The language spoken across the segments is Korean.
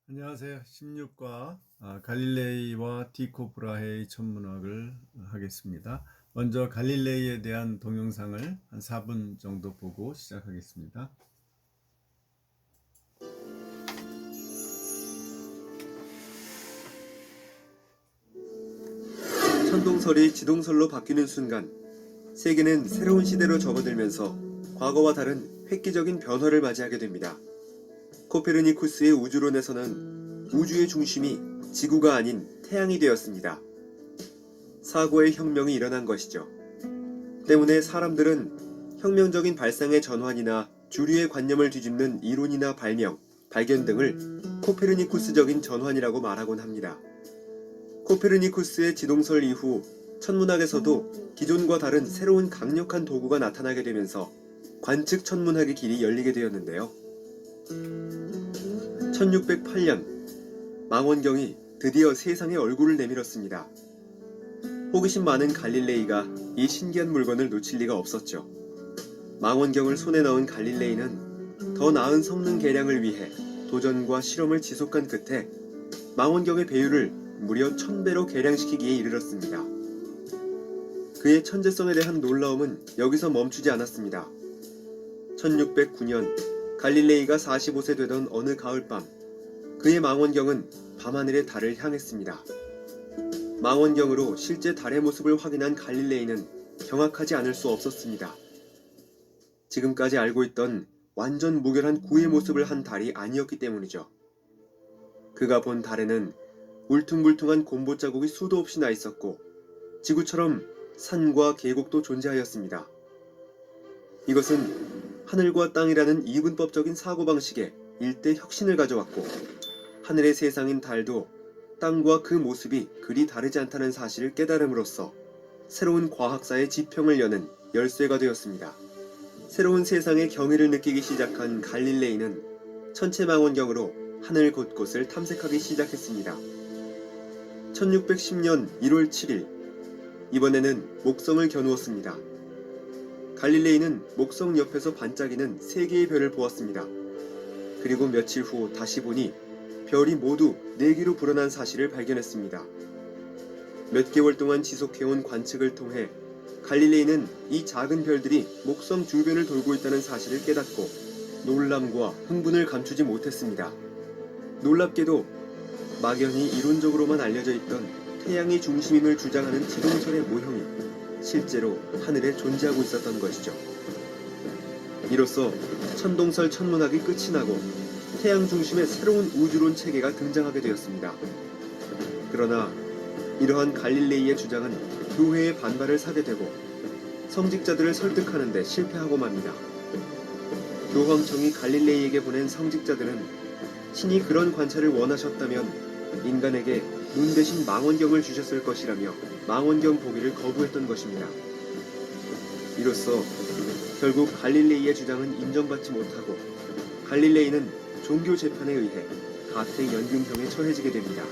안녕하세요. 16과 갈릴레이와 티코 브라헤의 천문학을 하겠습니다. 먼저 갈릴레이에 대한 동영상을 한 4분 정도 보고 시작하겠습니다. 천동설이 지동설로 바뀌는 순간 세계는 새로운 시대로 접어들면서 과거와 다른 획기적인 변화를 맞이하게 됩니다. 코페르니쿠스의 우주론에서는 우주의 중심이 지구가 아닌 태양이 되었습니다. 사고의 혁명이 일어난 것이죠. 때문에 사람들은 혁명적인 발상의 전환이나 주류의 관념을 뒤집는 이론이나 발견 등을 코페르니쿠스적인 전환이라고 말하곤 합니다. 코페르니쿠스의 지동설 이후 천문학에서도 기존과 다른 새로운 강력한 도구가 나타나게 되면서 관측 천문학의 길이 열리게 되었는데요. 1608년 망원경이 드디어 세상에 얼굴을 내밀었습니다. 호기심 많은 갈릴레이가 이 신기한 물건을 놓칠 리가 없었죠. 망원경을 손에 넣은 갈릴레이는 더 나은 성능 개량을 위해 도전과 실험을 지속한 끝에 망원경의 배율을 무려 1000배로 개량시키기에 이르렀습니다. 그의 천재성에 대한 놀라움은 여기서 멈추지 않았습니다. 1609년 갈릴레이가 45세 되던 어느 가을밤, 그의 망원경은 밤하늘의 달을 향했습니다. 망원경으로 실제 달의 모습을 확인한 갈릴레이는 경악하지 않을 수 없었습니다. 지금까지 알고 있던 완전 무결한 구의 모습을 한 달이 아니었기 때문이죠. 그가 본 달에는 울퉁불퉁한 곰보 자국이 수도 없이 나 있었고 지구처럼 산과 계곡도 존재하였습니다. 이것은 하늘과 땅이라는 이분법적인 사고방식에 일대 혁신을 가져왔고 하늘의 세상인 달도 땅과 그 모습이 그리 다르지 않다는 사실을 깨달음으로써 새로운 과학사의 지평을 여는 열쇠가 되었습니다. 새로운 세상의 경이를 느끼기 시작한 갈릴레이는 천체망원경으로 하늘 곳곳을 탐색하기 시작했습니다. 1610년 1월 7일, 이번에는 목성을 겨누었습니다. 갈릴레이는 목성 옆에서 반짝이는 3개의 별을 보았습니다. 그리고 며칠 후 다시 보니 별이 모두 4개로 불어난 사실을 발견했습니다. 몇 개월 동안 지속해온 관측을 통해 갈릴레이는 이 작은 별들이 목성 주변을 돌고 있다는 사실을 깨닫고 놀람과 흥분을 감추지 못했습니다. 놀랍게도 막연히 이론적으로만 알려져 있던 태양이 중심임을 주장하는 지동설의 모형이 실제로 하늘에 존재하고 있었던 것이죠. 이로써 천동설 천문학이 끝이 나고 태양 중심의 새로운 우주론 체계가 등장하게 되었습니다. 그러나 이러한 갈릴레이의 주장은 교회의 반발을 사게 되고 성직자들을 설득하는 데 실패하고 맙니다. 교황청이 갈릴레이에게 보낸 성직자들은 신이 그런 관찰을 원하셨다면 인간에게 눈 대신 망원경을 주셨을 것이라며 망원경 보기를 거부했던 것입니다. 이로써 결국 갈릴레이의 주장은 인정받지 못하고 갈릴레이는 종교 재판에 의해 가택연금형에 처해지게 됩니다.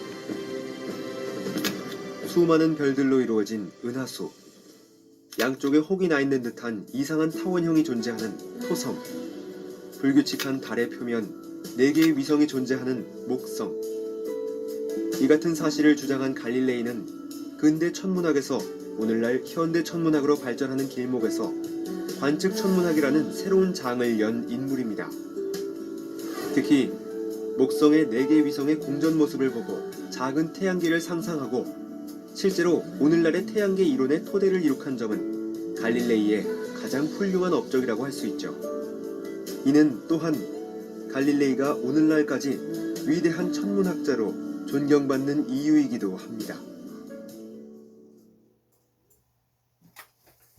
수많은 별들로 이루어진 은하수, 양쪽에 혹이 나 있는 듯한 이상한 타원형이 존재하는 토성, 불규칙한 달의 표면 4개의 위성이 존재하는 목성. 이 같은 사실을 주장한 갈릴레이는 근대 천문학에서 오늘날 현대 천문학으로 발전하는 길목에서 관측 천문학이라는 새로운 장을 연 인물입니다. 특히 목성의 4개의 위성의 공전 모습을 보고 작은 태양계를 상상하고 실제로 오늘날의 태양계 이론의 토대를 이룩한 점은 갈릴레이의 가장 훌륭한 업적이라고 할 수 있죠. 이는 또한 갈릴레이가 오늘날까지 위대한 천문학자로 존경받는 이유이기도 합니다.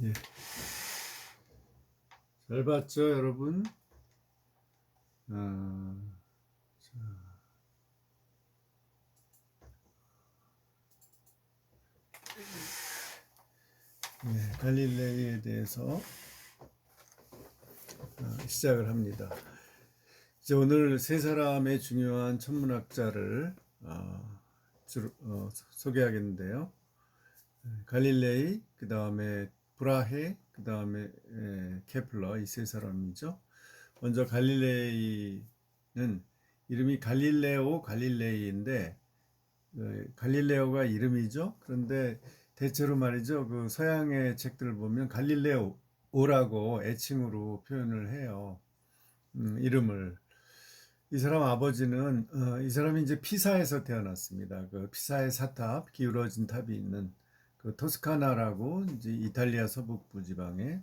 예. 잘 봤죠, 여러분? 갈릴레이에 대해서 시작을 합니다. 이제 오늘 세 사람의 중요한 천문학자를 소개하겠는데요. 갈릴레이, 그 다음에 브라헤, 그 다음에 케플러, 이 세 사람이죠. 먼저 갈릴레이는 이름이 갈릴레오 갈릴레이인데 갈릴레오가 이름이죠. 그런데 대체로 말이죠. 그 서양의 책들을 보면 갈릴레오라고 애칭으로 표현을 해요. 이름을. 이 사람 아버지는 이 사람이 이제 피사에서 태어났습니다. 그 피사의 사탑, 기울어진 탑이 있는 그 토스카나라고 이제 이탈리아 서북부 지방에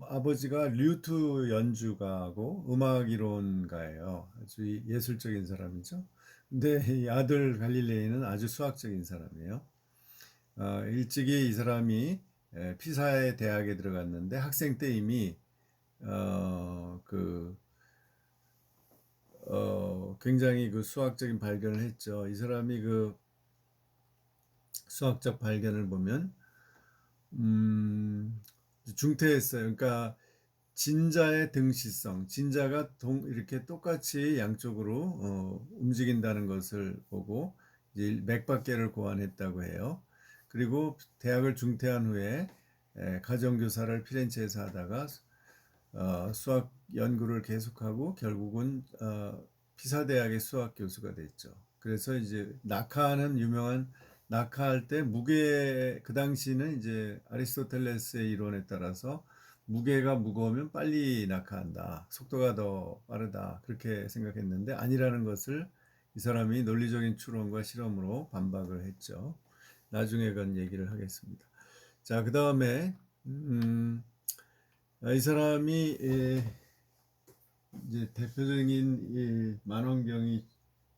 아버지가 류트 연주가고 음악 이론가예요. 아주 예술적인 사람이죠. 근데 이 아들 갈릴레이는 아주 수학적인 사람이에요. 일찍이 이 사람이 피사의 대학에 들어갔는데 학생 때 이미 굉장히 그 수학적인 발견을 했죠. 이 사람이 그 수학적 발견을 보면 중퇴했어요. 그러니까 진자의 등시성, 진자가 이렇게 똑같이 양쪽으로 움직인다는 것을 보고 이제 맥박계를 고안했다고 해요. 그리고 대학을 중퇴한 후에 가정교사를 피렌체에서 하다가 수학 연구를 계속하고 결국은 피사 대학의 수학 교수가 됐죠. 그래서 이제 낙하하는 유명한 낙하할 때 무게 그 당시는 이제 아리스토텔레스의 이론에 따라서 무게가 무거우면 빨리 낙하한다. 속도가 더 빠르다. 그렇게 생각했는데 아니라는 것을 이 사람이 논리적인 추론과 실험으로 반박을 했죠. 나중에 그건 얘기를 하겠습니다. 자, 그 다음에 이 사람이 이제 대표적인 만원경이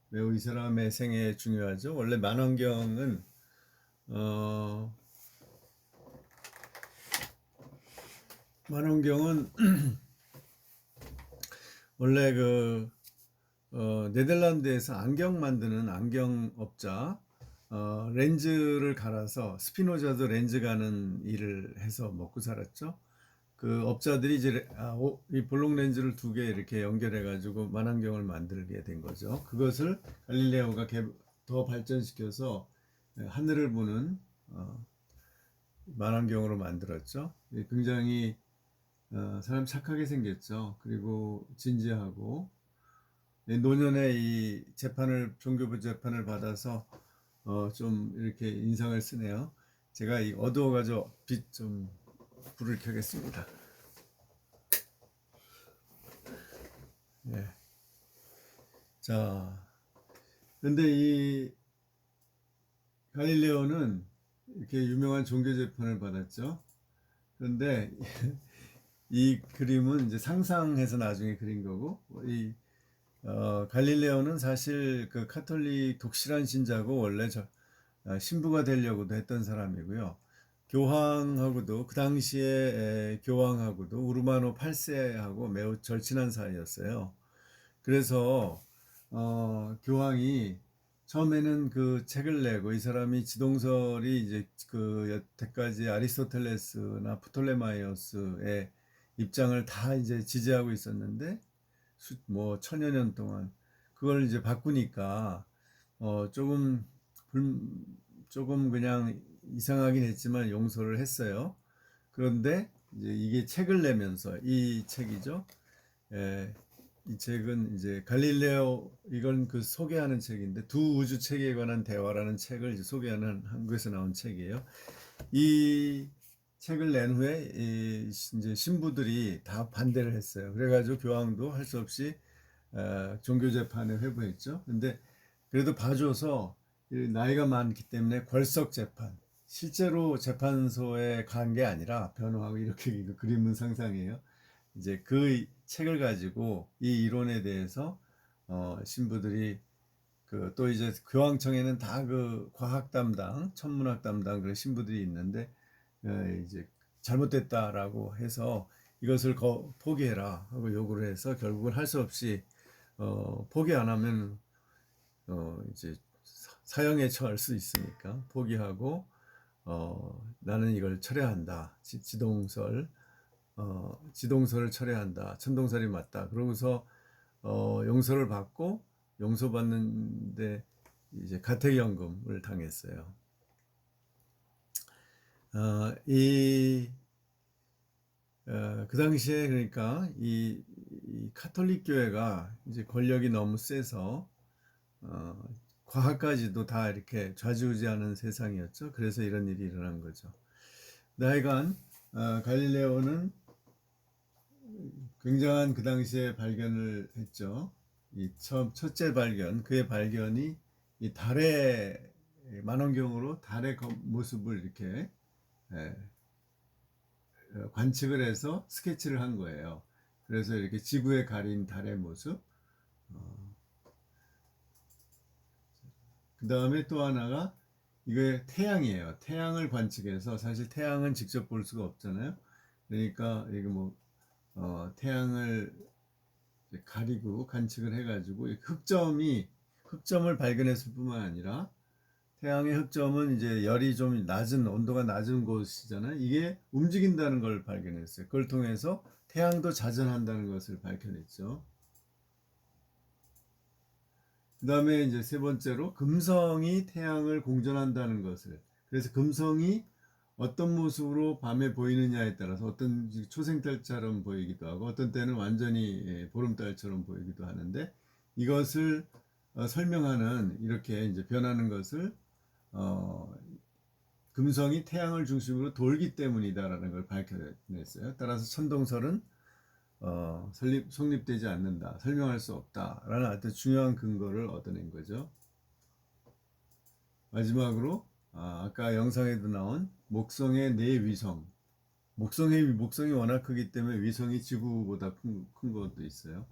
매우 이 사람의 생애에 중요하죠. 원래 만원경은 만원경은 원래 그 네덜란드에서 안경 만드는 안경업자 렌즈를 갈아서 스피노자도 렌즈 가는 일을 해서 먹고 살았죠. 그 업자들이 이제 이 볼록 렌즈를 두 개 이렇게 연결해 가지고 만안경을 만들게 된 거죠. 그것을 갈릴레오가 더 발전시켜서 하늘을 보는 만안경으로 만들었죠. 굉장히 사람 착하게 생겼죠. 그리고 진지하고 노년에 이 종교부 재판을 받아서 좀 이렇게 인상을 쓰네요. 제가 이 어두워가지고 빛 좀 불을 켜겠습니다. 예. 자, 근데 이 갈릴레오는 이렇게 유명한 종교 재판을 받았죠. 그런데 이 그림은 이제 상상해서 나중에 그린 거고, 갈릴레오는 사실 그 카톨릭 독실한 신자고 원래 신부가 되려고도 했던 사람이고요. 교황하고도 그 당시에 교황하고도 우르마노 8세하고 매우 절친한 사이였어요. 그래서 교황이 처음에는 그 책을 내고 이 사람이 지동설이 이제 그 여태까지 아리스토텔레스나 프톨레마이오스의 입장을 다 이제 지지하고 있었는데 뭐 천여 년 동안 그걸 이제 바꾸니까 조금 조금 그냥 이상하긴 했지만 용서를 했어요. 그런데 이제 이게 책을 내면서 이 책이죠. 이 책은 이제 갈릴레오 이건 그 소개하는 책인데 두 우주 체계에 관한 대화라는 책을 이제 소개하는 한국에서 나온 책이에요. 이 책을 낸 후에 이제 신부들이 다 반대를 했어요. 그래가지고 교황도 할 수 없이 종교 재판을 회부했죠. 근데 그래도 봐줘서 나이가 많기 때문에 궐석 재판. 실제로 재판소에 간 게 아니라 변호하고 이렇게 그림은 상상이에요. 이제 그 책을 가지고 이 이론에 대해서 신부들이 또 이제 교황청에는 다 그 과학 담당, 천문학 담당 그런 신부들이 있는데 이제 잘못됐다라고 해서 이것을 포기해라 하고 요구를 해서 결국은 할 수 없이 포기 안 하면 이제 사형에 처할 수 있으니까 포기하고 나는 이걸 철회한다. 지동설을 철회한다. 천동설이 맞다. 그러고서 용서를 받고 용서받는데 이제 가택연금을 당했어요. 그 당시에 그러니까 이 이 카톨릭 교회가 이제 권력이 너무 세서 과학까지도 다 이렇게 좌지우지하는 세상이었죠. 그래서 이런 일이 일어난 거죠. 하여간 갈릴레오는 굉장한 그 당시에 발견을 했죠. 이 첫째 발견, 그의 발견이 이 달의 망원경으로 달의 모습을 이렇게 예, 관측을 해서 스케치를 한 거예요. 그래서 이렇게 지구에 가린 달의 모습. 그 다음에 또 하나가 이게 태양이에요. 태양을 관측해서 사실 태양은 직접 볼 수가 없잖아요. 그러니까 이게 뭐 태양을 가리고 관측을 해가지고 흑점을 발견했을 뿐만 아니라 태양의 흑점은 이제 열이 좀 낮은 온도가 낮은 곳이잖아요. 이게 움직인다는 걸 발견했어요. 그걸 통해서 태양도 자전한다는 것을 밝혀냈죠. 그 다음에 이제 세 번째로 금성이 태양을 공전한다는 것을. 그래서 금성이 어떤 모습으로 밤에 보이느냐에 따라서 어떤 초생달처럼 보이기도 하고 어떤 때는 완전히 보름달처럼 보이기도 하는데 이것을 설명하는 이렇게 이제 변하는 것을 금성이 태양을 중심으로 돌기 때문이다라는 걸 밝혀냈어요. 따라서 천동설은 성립되지 않는다, 설명할 수 없다라는 아주 중요한 근거를 얻어낸 거죠. 마지막으로 아까 영상에도 나온 목성의 네 위성. 목성이 워낙 크기 때문에 위성이 지구보다 큰 것도 있어요.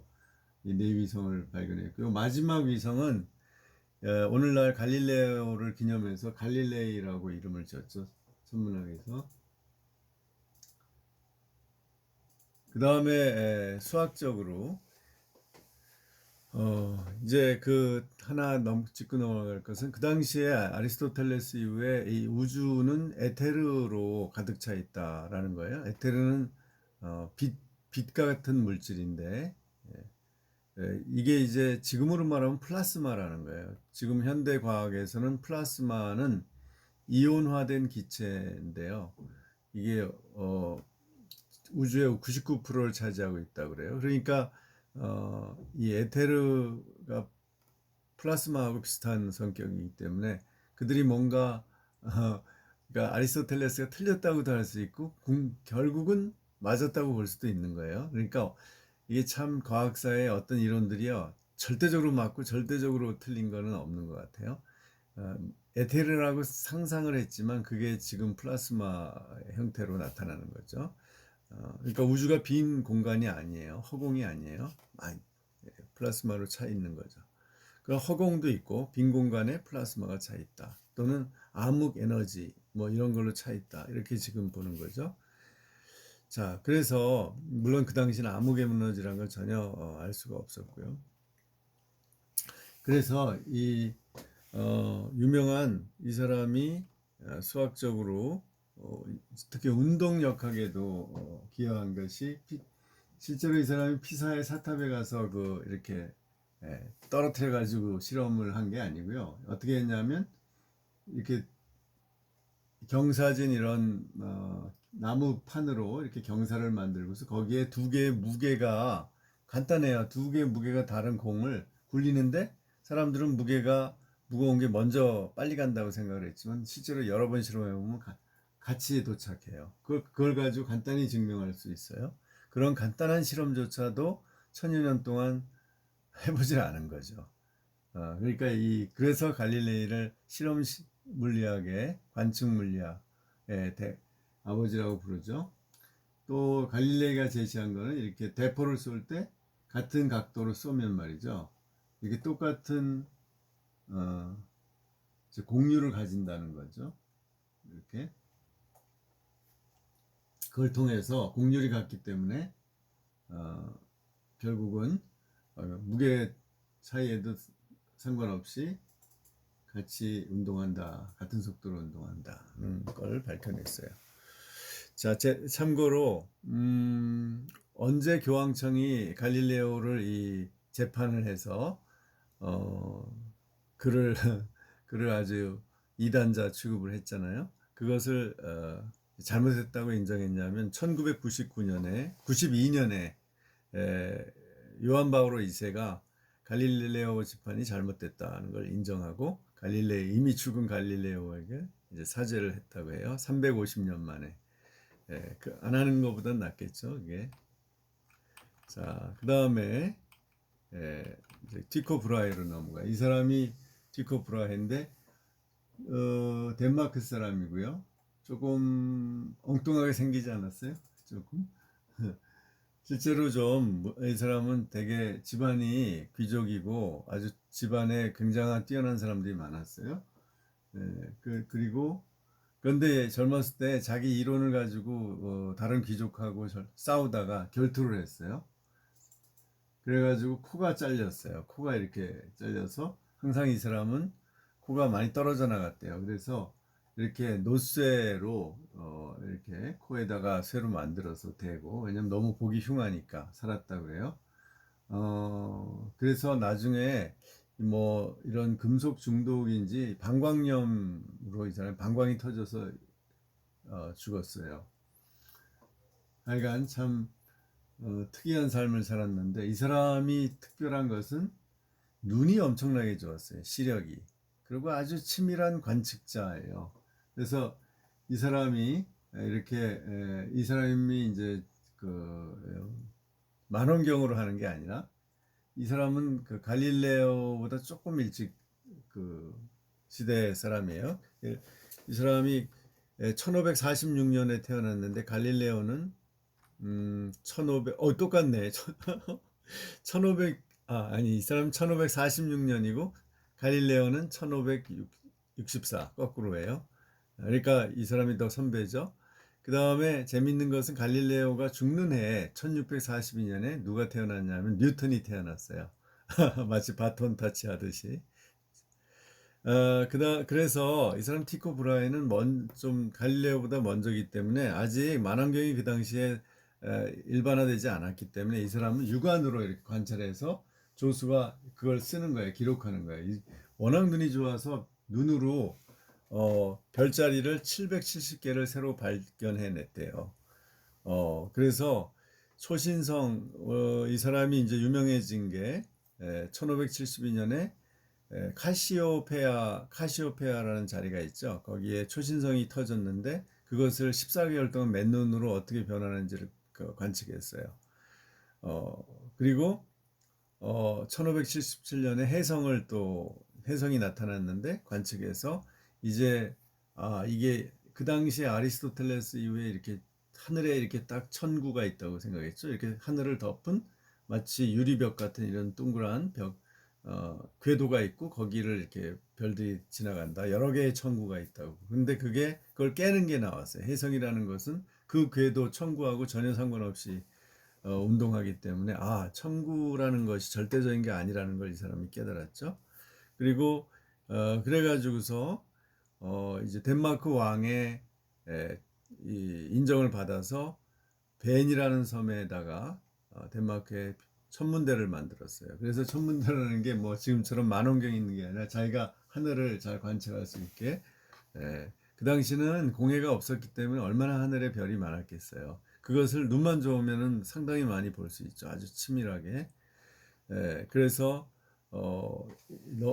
이 네 위성을 발견했고요. 마지막 위성은 오늘날 갈릴레오를 기념해서 갈릴레이라고 이름을 지었죠. 천문학에서. 그 다음에 수학적으로 이제 그 하나 짚고 넘어갈 것은 그 당시에 아리스토텔레스 이후에 이 우주는 에테르로 가득 차 있다라는 거예요. 에테르는 빛과 같은 물질인데 이게 이제 지금으로 말하면 플라스마라는 거예요. 지금 현대 과학에서는 플라스마는 이온화된 기체인데요. 이게 우주의 99%를 차지하고 있다고 그래요. 그러니까 이 에테르가 플라스마하고 비슷한 성격이기 때문에 그들이 뭔가 그러니까 아리스토텔레스가 틀렸다고도 할 수 있고 결국은 맞았다고 볼 수도 있는 거예요. 그러니까 이게 참 과학사의 어떤 이론들이요 절대적으로 맞고 절대적으로 틀린 거는 없는 것 같아요. 에테르라고 상상을 했지만 그게 지금 플라스마 형태로 나타나는 거죠. 그러니까 우주가 빈 공간이 아니에요. 허공이 아니에요. 플라스마로 차 있는 거죠. 그 허공도 있고 빈 공간에 플라스마가 차 있다. 또는 암흑 에너지 뭐 이런 걸로 차 있다. 이렇게 지금 보는 거죠. 자, 그래서 물론 그 당시는 암흑 에너지라는 걸 전혀 알 수가 없었고요. 그래서 이 유명한 이 사람이 수학적으로 특히 운동역학에도 기여한 것이 실제로 이 사람이 피사의 사탑에 가서 이렇게 떨어뜨려 가지고 실험을 한 게 아니고요. 어떻게 했냐면 이렇게 경사진 이런 나무판으로 이렇게 경사를 만들고서 거기에 두 개의 무게가 간단해요. 두 개의 무게가 다른 공을 굴리는데 사람들은 무게가 무거운 게 먼저 빨리 간다고 생각을 했지만 실제로 여러 번 실험해 보면 같이 도착해요. 그걸 가지고 간단히 증명할 수 있어요. 그런 간단한 실험조차도 천여 년 동안 해보질 않은 거죠. 그러니까 그래서 갈릴레이를 실험 물리학의 관측 물리학의 아버지라고 부르죠. 또 갈릴레이가 제시한 거는 이렇게 대포를 쏠 때 같은 각도로 쏘면 말이죠. 이게 똑같은 공률을 가진다는 거죠. 이렇게 그걸 통해서 공률이 같기 때문에 결국은 무게 차이에도 상관없이 같이 운동한다, 같은 속도로 운동한다는 걸 밝혀냈어요. 자, 참고로 언제 교황청이 갈릴레오를 재판을 해서 그를 아주 이단자 취급을 했잖아요. 그것을 잘못했다고 인정했냐면 1992년에 요한 바오로 2세가 갈릴레오 지판이 잘못됐다는 걸 인정하고 이미 죽은 갈릴레오에게 이제 사죄를 했다고 해요. 350년 만에. 안 하는 것보단 낫겠죠, 이게. 자, 그 다음에 이제 티코 브라헤로 넘어가. 이 사람이 티코 브라헤인데 덴마크 사람이고요. 조금 엉뚱하게 생기지 않았어요? 조금. 실제로 좀 이 사람은 되게 집안이 귀족이고 아주 집안에 굉장한 뛰어난 사람들이 많았어요. 그리고 그런데 젊었을 때 자기 이론을 가지고 다른 귀족하고 싸우다가 결투를 했어요. 그래가지고 코가 잘렸어요. 코가 이렇게 잘려서 항상 이 사람은 코가 많이 떨어져 나갔대요. 그래서 이렇게 노쇠로 이렇게 코에다가 쇠로 만들어서 대고, 왜냐면 너무 보기 흉하니까 살았다 그래요. 그래서 나중에 뭐 이런 금속 중독인지 방광염으로 이 사람이 방광이 터져서 죽었어요. 하여간 참 특이한 삶을 살았는데, 이 사람이 특별한 것은 눈이 엄청나게 좋았어요. 시력이. 그리고 아주 치밀한 관측자예요. 그래서 이 사람이 이 사람이 이제 만원경으로 하는 게 아니라, 이 사람은 그 갈릴레오보다 조금 일찍 그 시대 사람이에요. 이 사람이 1546년에 태어났는데 갈릴레오는 똑같네. 1500, 아니, 이 사람 1546년이고, 갈릴레오는 1564, 거꾸로예요. 그러니까 이 사람이 더 선배죠. 그 다음에 재밌는 것은 갈릴레오가 죽는 해 1642년에 누가 태어났냐면 뉴턴이 태어났어요. 마치 바톤 타치 하듯이. 그래서 이 사람 티코 브라헤는 좀 갈릴레오보다 먼저기 때문에 아직 만원경이 그 당시에 일반화되지 않았기 때문에 이 사람은 육안으로 이렇게 관찰해서 조수가 그걸 쓰는 거예요. 기록하는 거예요. 워낙 눈이 좋아서 눈으로 별자리를 770개를 새로 발견해냈대요. 그래서 초신성, 이 사람이 이제 유명해진 게 1572년에 카시오페아라는 자리가 있죠. 거기에 초신성이 터졌는데 그것을 14개월 동안 맨눈으로 어떻게 변하는지를 관측했어요. 그리고 1577년에 혜성이 나타났는데 관측해서 이제 이게 그 당시에 아리스토텔레스 이후에 이렇게 하늘에 이렇게 딱 천구가 있다고 생각했죠. 이렇게 하늘을 덮은 마치 유리벽 같은 이런 동그란 궤도가 있고 거기를 이렇게 별들이 지나간다. 여러 개의 천구가 있다고. 근데 그걸 깨는 게 나왔어요. 혜성이라는 것은 그 궤도 천구하고 전혀 상관없이 운동하기 때문에 천구라는 것이 절대적인 게 아니라는 걸 이 사람이 깨달았죠. 그리고 그래가지고서 이제 덴마크 왕의 이 인정을 받아서 벤이라는 섬에다가 덴마크에 천문대를 만들었어요. 그래서 천문대라는 게 뭐 지금처럼 만원경이 있는 게 아니라 자기가 하늘을 잘 관찰할 수 있게, 그 당시는 공해가 없었기 때문에 얼마나 하늘에 별이 많았겠어요. 그것을 눈만 좋으면은 상당히 많이 볼 수 있죠. 아주 치밀하게. 그래서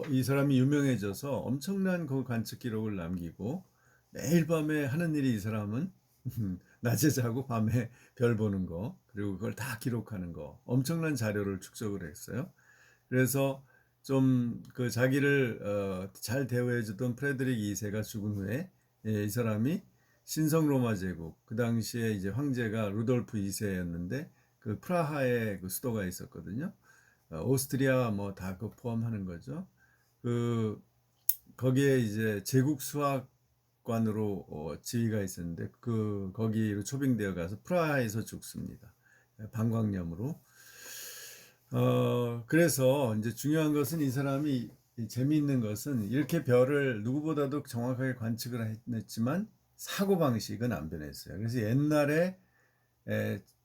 이 사람이 유명해져서 엄청난 그 관측 기록을 남기고, 매일 밤에 하는 일이 이 사람은 낮에 자고 밤에 별 보는 거, 그리고 그걸 다 기록하는 거, 엄청난 자료를 축적을 했어요. 그래서 좀 그 자기를 잘 대우해주던 프레드릭 2세가 죽은 후에 이 사람이 신성 로마 제국, 그 당시에 이제 황제가 루돌프 2세였는데 그 프라하에 그 수도가 있었거든요. 오스트리아 뭐 다 그 포함하는 거죠. 거기에 이제 제국 수학관으로 지위가 있었는데 거기로 초빙되어 가서 프라하에서 죽습니다. 방광염으로. 그래서 이제 중요한 것은 이 사람이 재미있는 것은 이렇게 별을 누구보다도 정확하게 관측을 했지만 사고방식은 안 변했어요. 그래서 옛날에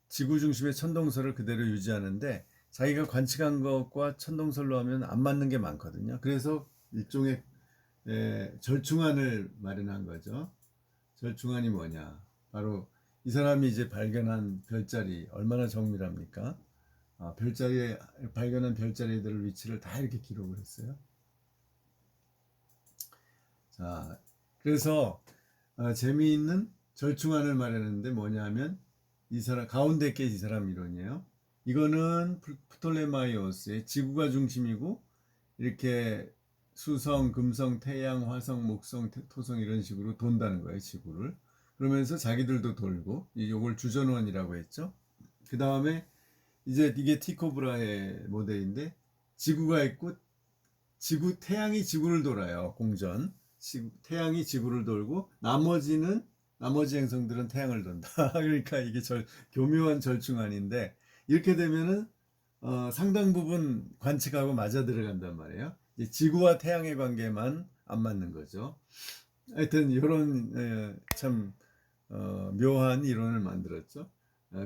지구 중심의 천동설을 그대로 유지하는데 자기가 관측한 것과 천동설로 하면 안 맞는 게 많거든요. 그래서 일종의 절충안을 마련한 거죠. 절충안이 뭐냐? 바로 이 사람이 이제 발견한 별자리 얼마나 정밀합니까? 별자리에 발견한 별자리들 위치를 다 이렇게 기록을 했어요. 자, 그래서 재미있는 절충안을 마련했는데 뭐냐면 이 사람 가운데 게 이 사람 이론이에요. 이거는 프톨레마이오스의 지구가 중심이고 이렇게 수성, 금성, 태양, 화성, 목성, 토성 이런 식으로 돈다는 거예요, 지구를. 그러면서 자기들도 돌고 이걸 주전원이라고 했죠. 그 다음에 이제 이게 티코브라의 모델인데 지구가 있고 태양이 지구를 돌아요. 공전. 태양이 지구를 돌고 나머지 행성들은 태양을 돈다. 그러니까 이게 교묘한 절충안인데 이렇게 되면은 상당 부분 관측하고 맞아 들어간단 말이에요. 이제 지구와 태양의 관계만 안 맞는 거죠. 하여튼 이런 참 묘한 이론을 만들었죠.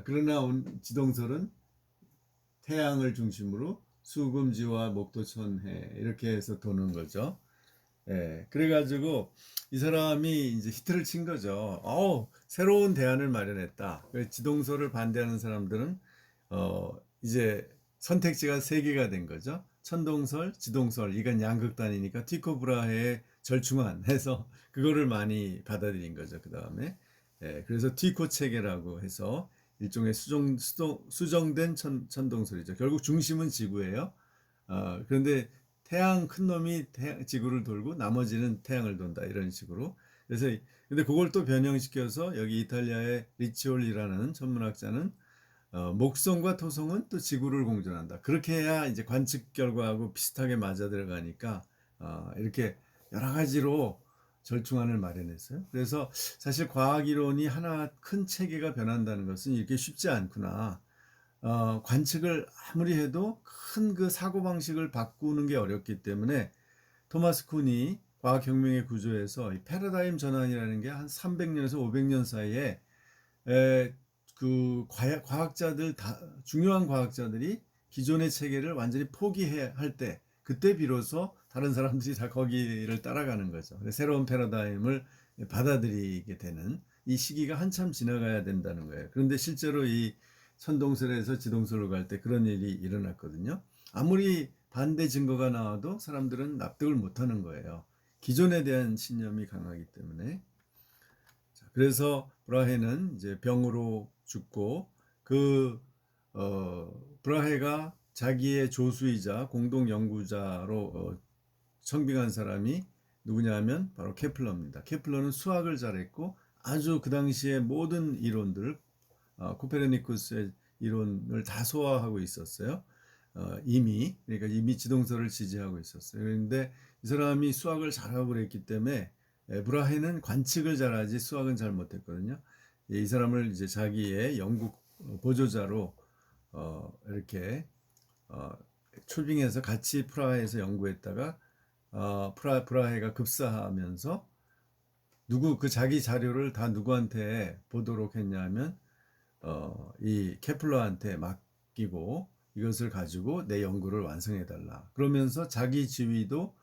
그러나 지동설은 태양을 중심으로 수금지와 목도천해 이렇게 해서 도는 거죠. 예, 그래가지고 이 사람이 이제 히트를 친 거죠. 새로운 대안을 마련했다. 지동설을 반대하는 사람들은 이제 선택지가 세 개가 된 거죠. 천동설, 지동설, 이건 양극단이니까 티코 브라헤의 절충안 해서 그거를 많이 받아들인 거죠. 그 다음에 그래서 티코 체계라고 해서 일종의 수정된 천동설이죠. 결국 중심은 지구예요. 그런데 태양 큰 놈이 지구를 돌고 나머지는 태양을 돈다 이런 식으로. 그래서 근데 그걸 또 변형시켜서 여기 이탈리아의 리치올리라는 천문학자는 목성과 토성은 또 지구를 공전한다. 그렇게 해야 이제 관측 결과하고 비슷하게 맞아 들어가니까 이렇게 여러 가지로 절충안을 마련했어요. 그래서 사실 과학 이론이 하나 큰 체계가 변한다는 것은 이렇게 쉽지 않구나. 관측을 아무리 해도 큰 그 사고방식을 바꾸는 게 어렵기 때문에 토마스 쿤이 과학혁명의 구조에서 이 패러다임 전환이라는 게 한 300년에서 500년 사이에 그 과학자들 중요한 과학자들이 기존의 체계를 완전히 포기해야 할 때 그때 비로소 다른 사람들이 다 거기를 따라가는 거죠. 새로운 패러다임을 받아들이게 되는 이 시기가 한참 지나가야 된다는 거예요. 그런데 실제로 이 천동설에서 지동설로 갈 때 그런 일이 일어났거든요. 아무리 반대 증거가 나와도 사람들은 납득을 못하는 거예요. 기존에 대한 신념이 강하기 때문에. 그래서 브라헤는 이제 병으로 죽고 브라헤가 자기의 조수이자 공동 연구자로 청빙한 사람이 누구냐면 바로 케플러입니다. 케플러는 수학을 잘했고 아주 그 당시에 모든 이론들 코페르니쿠스의 이론을 다 소화하고 있었어요. 그러니까 이미 지동설을 지지하고 있었어요. 그런데 이 사람이 수학을 잘하고 그랬기 때문에 브라헤는 관측을 잘하지 수학은 잘 못했거든요. 이 사람을 이제 자기의 연구 보조자로 이렇게 초빙해서 같이 프라하에서 연구했다가 브라헤가 급사하면서 그 자기 자료를 다 누구한테 보도록 했냐면 이 케플러한테 맡기고 이것을 가지고 내 연구를 완성해달라. 그러면서 자기 지위도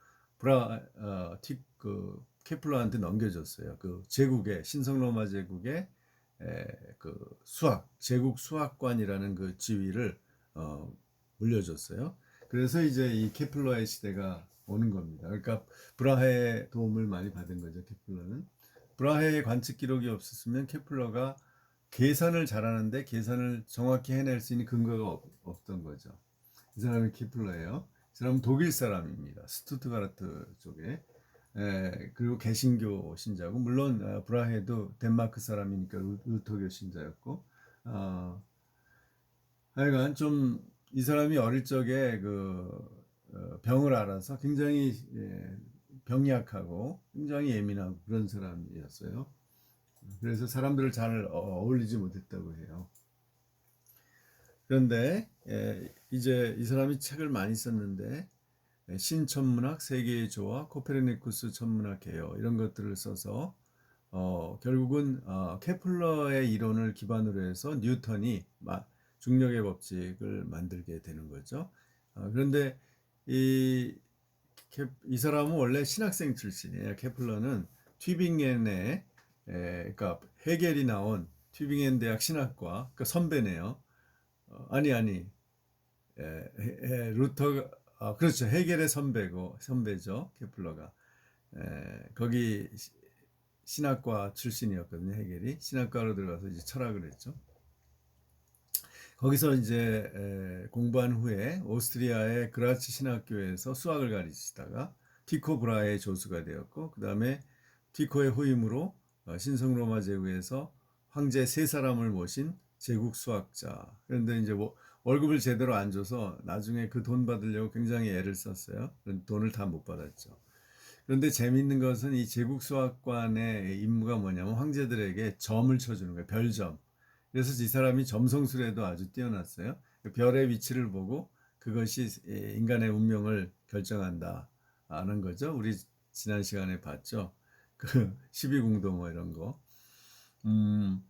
케플러한테 넘겨줬어요. 그 제국의 신성로마 제국의 그 제국 수학관이라는 그 지위를 물려줬어요. 그래서 이제 이 케플러의 시대가 오는 겁니다. 그러니까 브라헤의 도움을 많이 받은 거죠. 케플러는 브라헤의 관측 기록이 없었으면 케플러가 계산을 잘하는데 계산을 정확히 해낼 수 있는 근거가 없던 거죠. 이 사람이 케플러예요. 이 사람은 독일 사람입니다. 스투트가르트 쪽에. 그리고 개신교 신자고 물론 브라헤도 덴마크 사람이니까 루터교 신자였고 하여간 좀 이 사람이 어릴 적에 병을 앓아서 굉장히 병약하고 굉장히 예민하고 그런 사람이었어요. 그래서 사람들을 잘 어울리지 못했다고 해요. 그런데 이제 이 사람이 책을 많이 썼는데 신천문학, 세계의 조화, 코페르니쿠스 천문학 개요 이런 것들을 써서 결국은 케플러의 이론을 기반으로 해서 뉴턴이 중력의 법칙을 만들게 되는 거죠. 그런데 이 사람은 원래 신학생 출신이에요. 케플러는 튜빙겐에 그러니까 헤겔이 나온 튜빙겐 대학 신학과 그 선배네요. 아니 루터, 그렇죠. 헤겔의 선배죠. 케플러가. 거기 신학과 출신이었거든요. 헤겔이 신학과로 들어가서 이제 철학을 했죠. 거기서 이제 공부한 후에 오스트리아의 그라츠 신학교에서 수학을 가르치다가 티코 브라헤의 조수가 되었고, 그 다음에 티코의 후임으로 신성 로마 제국에서 황제 세 사람을 모신 제국 수학자. 그런데 이제 뭐 월급을 제대로 안 줘서 나중에 그 돈 받으려고 굉장히 애를 썼어요. 돈을 다 못 받았죠. 그런데 재미있는 것은 이 제국 수학관의 임무가 뭐냐면 황제들에게 점을 쳐주는 거예요. 별점. 그래서 이 사람이 점성술에도 아주 뛰어났어요. 별의 위치를 보고 그것이 인간의 운명을 결정한다 하는 거죠. 우리 지난 시간에 봤죠. 그 12궁도 뭐 이런 거. 음,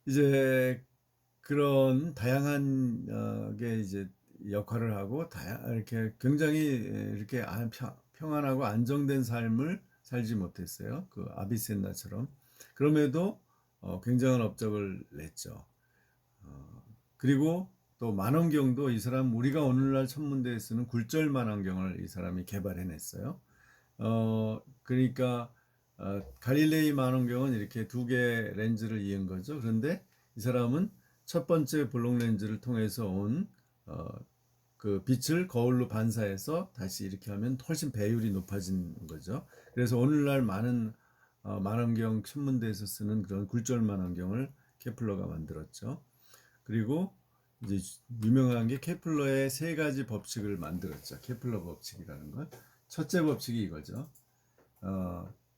이제 그런 다양한 게 이제 역할을 하고 이렇게 굉장히 이렇게 평안하고 안정된 삶을 살지 못했어요. 그 아비센나처럼. 그럼에도 굉장한 업적을 냈죠. 그리고 또 만원경도 이 사람 우리가 오늘날 천문대에 쓰는 굴절 만원경을 이 사람이 개발해냈어요. 그러니까 갈릴레이 만원경은 이렇게 두 개 렌즈를 이은 거죠. 그런데 이 사람은 첫 번째 볼록 렌즈를 통해서 온 그 빛을 거울로 반사해서 다시 이렇게 하면 훨씬 배율이 높아진 거죠. 그래서 오늘날 많은 만원경 천문대에서 쓰는 그런 굴절 만원경을 케플러가 만들었죠. 그리고 이제 유명한 게 케플러의 세 가지 법칙을 만들었죠. 케플러 법칙이라는 것. 첫째 법칙이 이거죠.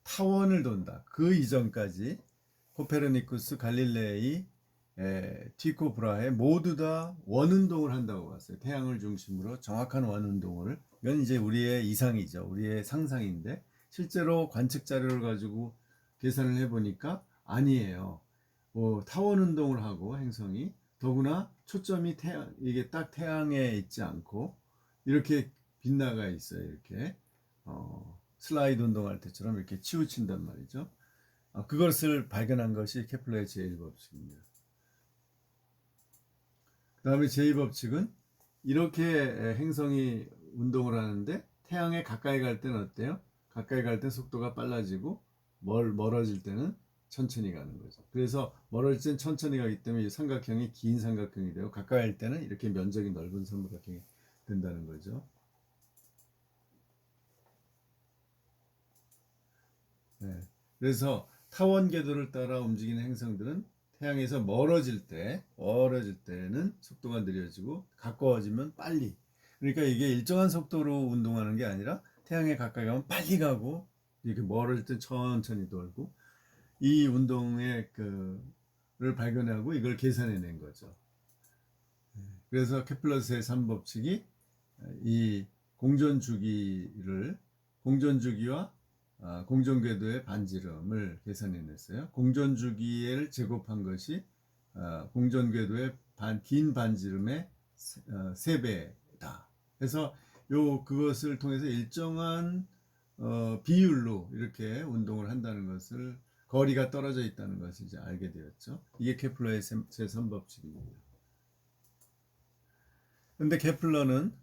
타원을 돈다. 그 이전까지 코페르니쿠스, 갈릴레이, 티코 브라헤 모두 다 원운동을 한다고 봤어요. 태양을 중심으로 정확한 원운동을. 이건 이제 우리의 이상이죠. 우리의 상상인데 실제로 관측 자료를 가지고 계산을 해보니까 아니에요. 타원 운동을 하고 행성이 더구나 초점이 이게 딱 태양에 있지 않고 이렇게 빗나가 있어요. 이렇게 슬라이드 운동할 때처럼 이렇게 치우친단 말이죠. 그것을 발견한 것이 케플러의 제1법칙입니다. 그 다음에 제2법칙은 이렇게 행성이 운동을 하는데 태양에 가까이 갈 때는 어때요? 가까이 갈 때 속도가 빨라지고 멀어질 때는 천천히 가는 거죠. 그래서 멀어질 땐 천천히 가기 때문에 이 삼각형이 긴 삼각형이 되고 가까이 할 때는 이렇게 면적이 넓은 삼각형이 된다는 거죠. 네. 그래서 타원 궤도를 따라 움직이는 행성들은 태양에서 멀어질 때는 속도가 느려지고 가까워지면 빨리. 그러니까 이게 일정한 속도로 운동하는 게 아니라 태양에 가까이 가면 빨리 가고 이렇게 멀어질 때 천천히 돌고 이 운동의 를 발견하고 이걸 계산해낸 거죠. 그래서 케플러스의 3법칙이 이 공전주기와 공전궤도의 반지름을 계산해냈어요. 공전주기를 제곱한 것이 공전궤도의 긴 반지름의 3배다. 그래서 그것을 통해서 일정한 비율로 이렇게 운동을 한다는 것을 거리가 떨어져 있다는 것을 이제 알게 되었죠. 이게 케플러의 제3법칙입니다. 근데 케플러는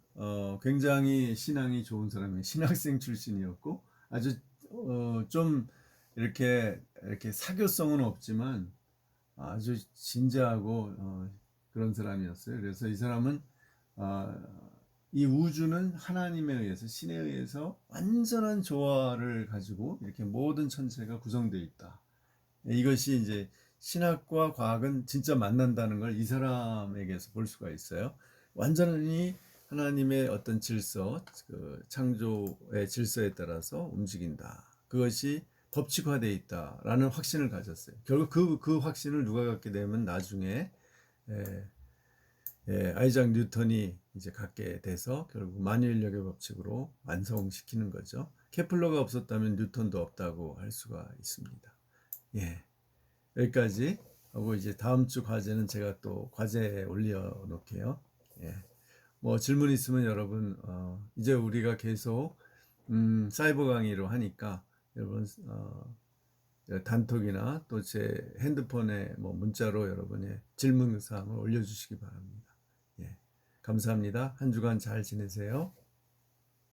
굉장히 신앙이 좋은 사람이에요. 신학생 출신이었고 아주 좀 이렇게 사교성은 없지만 아주 진지하고 그런 사람이었어요. 그래서 이 사람은 이 우주는 하나님에 의해서 신에 의해서 완전한 조화를 가지고 이렇게 모든 천체가 구성되어 있다. 이것이 이제 신학과 과학은 진짜 만난다는 걸 이 사람에게서 볼 수가 있어요. 완전히 하나님의 어떤 질서, 창조의 질서에 따라서 움직인다. 그것이 법칙화되어 있다라는 확신을 가졌어요. 결국 그 확신을 누가 갖게 되면 나중에 아이작 뉴턴이 이제 갖게 돼서 결국 만유인력의 법칙으로 완성시키는 거죠. 케플러가 없었다면 뉴턴도 없다고 할 수가 있습니다. 예, 여기까지 하고 이제 다음 주 과제는 제가 또 과제에 올려놓게요. 예, 뭐 질문 있으면 여러분 이제 우리가 계속 사이버 강의로 하니까 여러분 단톡이나 또 제 핸드폰에 뭐 문자로 여러분의 질문 사항을 올려주시기 바랍니다. 예, 감사합니다. 한 주간 잘 지내세요.